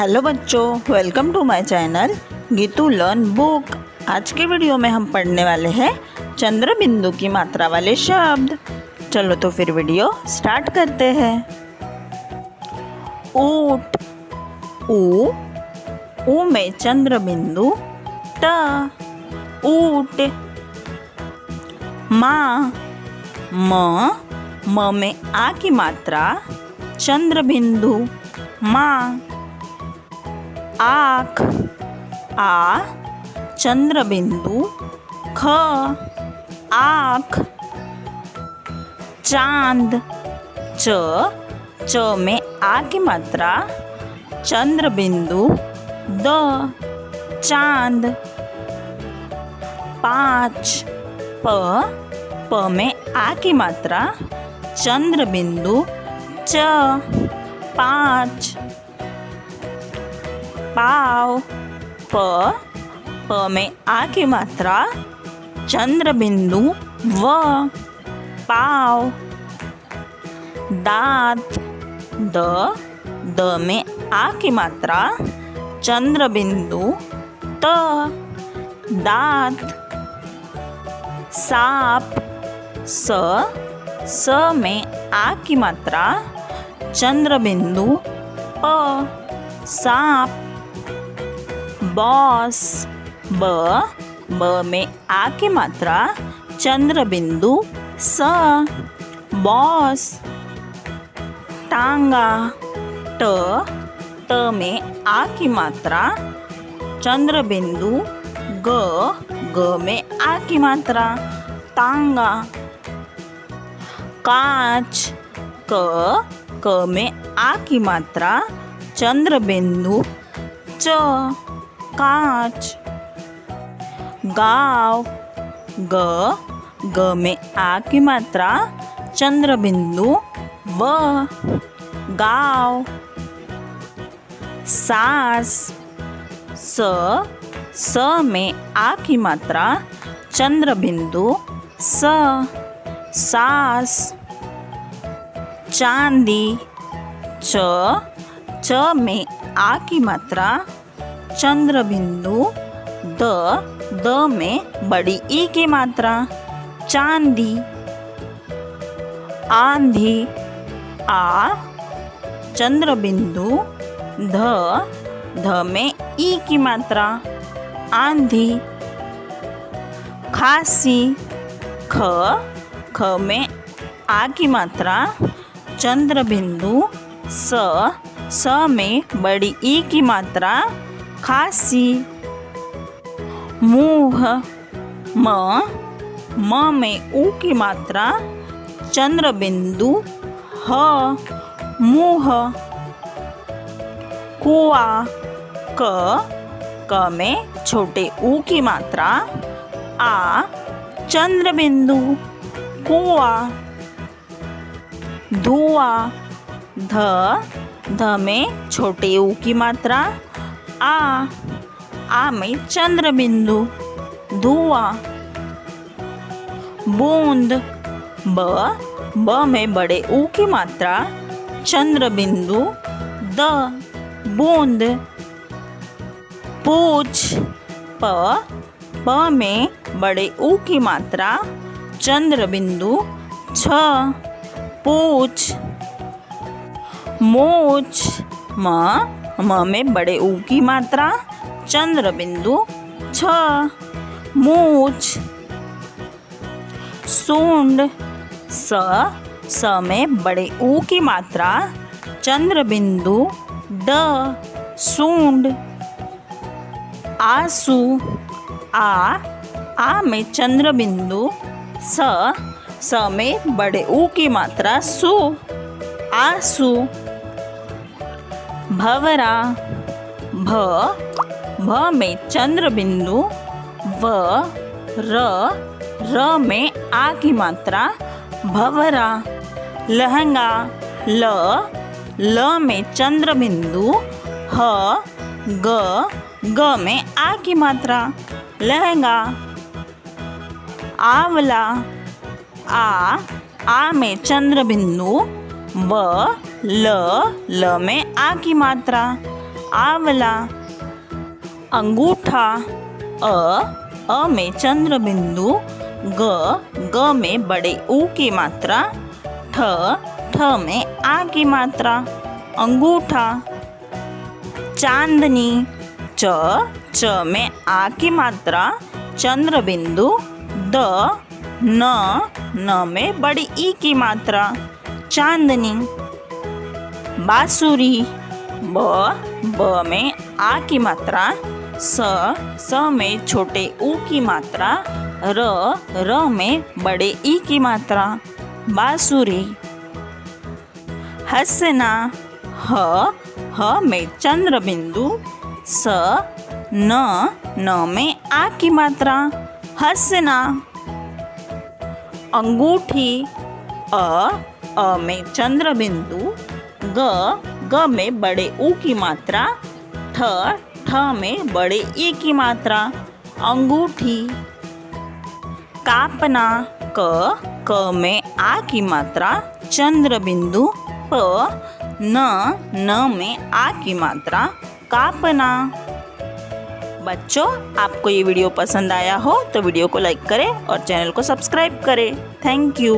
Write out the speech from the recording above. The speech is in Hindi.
हेलो बच्चों, welcome to my channel Geetu learn book. आज के वीडियो में हम पढ़ने वाले हैं चंद्र बिंदु की मात्रा वाले शब्द। चलो तो फिर वीडियो स्टार्ट करते हैं। ऊट, ऊ में चंद्र बिंदु ट, ऊट। माँ, म में आ की मात्रा चंद्र बिंदु माँ। आँख, आ चंद्र बिंदु ख, आँख। चांद, च में आ की मात्रा चंद्र बिंदु द, चांद। पाँच, प में आ की मात्रा चंद्र बिंदु च, पाँच। पाव, प में आ की मात्रा चंद्र बिंदु व, पाव। दांत, द में आ की मात्रा चंद्र बिंदु त, दांत। सांप, स में आ की मात्रा चंद्र बिंदु प, सांप। बॉस, ब में आ की मात्रा चंद्र बिंदु स, बॉस। टांगा, त में आ की मात्रा चंद्र बिंदु ग में आ की मात्रा टांगा। कांच, क में आ की मात्रा चंद्र बिंदु च, कांच। गाव, ग में आ की मात्रा चंद्र बिंदु व, गाव। सास, स में आ की मात्रा चंद्र बिंदु स, सास। चांदी, च में आ की मात्रा चंद्र बिंदु द में बड़ी ई की मात्रा चांदी। आंधी, आ चंद्र बिंदु ध में ई की मात्रा आंधी। खांसी, ख में आ की मात्रा चंद्र बिंदु स में बड़ी ई की मात्रा खांसी। मुँह, म में ऊ की मात्रा चंद्र बिंदु ह, मुँह। कुआ, क में छोटे ऊ की मात्रा आ चंद्र बिंदु कुआ। धुआं, ध में छोटे ऊ की मात्रा आ में चंद्र बिंदु धुआं। बूंद, ब में बड़े ऊ की मात्रा चंद्र बिंदु द, बूंद। पूछ, प में बड़े ऊ की मात्रा चंद्र बिंदु छ, पूछ। मूछ, म में बड़े ऊ की मात्रा चंद्र बिंदु छ, मूछ। सूंड, स में बड़े ऊ की मात्रा चंद्र बिंदु ड, सूंड। आंसू, आ में चंद्र बिंदु स में बड़े ऊ की मात्रा सु, आंसू। भंवरा, भ में चंद्र बिंदु व, र में आ की मात्रा भंवरा। लहंगा, ल में चंद्र बिंदु ह, ग में आ की मात्रा लहंगा। आंवला, आ में चंद्र बिंदु व, ल में आ की मात्रा आंवला। अंगूठा अ में चंद्र बिंदु, ग में बड़े ऊ की मात्रा, ठ में आ की मात्रा, अंगूठा। चांदनी च में आ की मात्रा, चंद्र बिंदु, द न में बड़ी ई की मात्रा, चांदनी। बांसुरी ब में आ की मात्रा, स में छोटे ऊ की मात्रा, र में बड़े ई की मात्रा, बांसुरी। हंसना ह में चंद्र बिंदु, स न में आ की मात्रा, हंसना। अंगूठी अ में चंद्र बिंदु, ग में बड़े ऊ की मात्रा, ठ में बड़े ई की मात्रा, अंगूठी। कापना क में आ की मात्रा, चंद्र बिंदु, प न में आ की मात्रा, कापना। बच्चों, आपको ये वीडियो पसंद आया हो तो वीडियो को लाइक करें और चैनल को सब्सक्राइब करें। Thank you.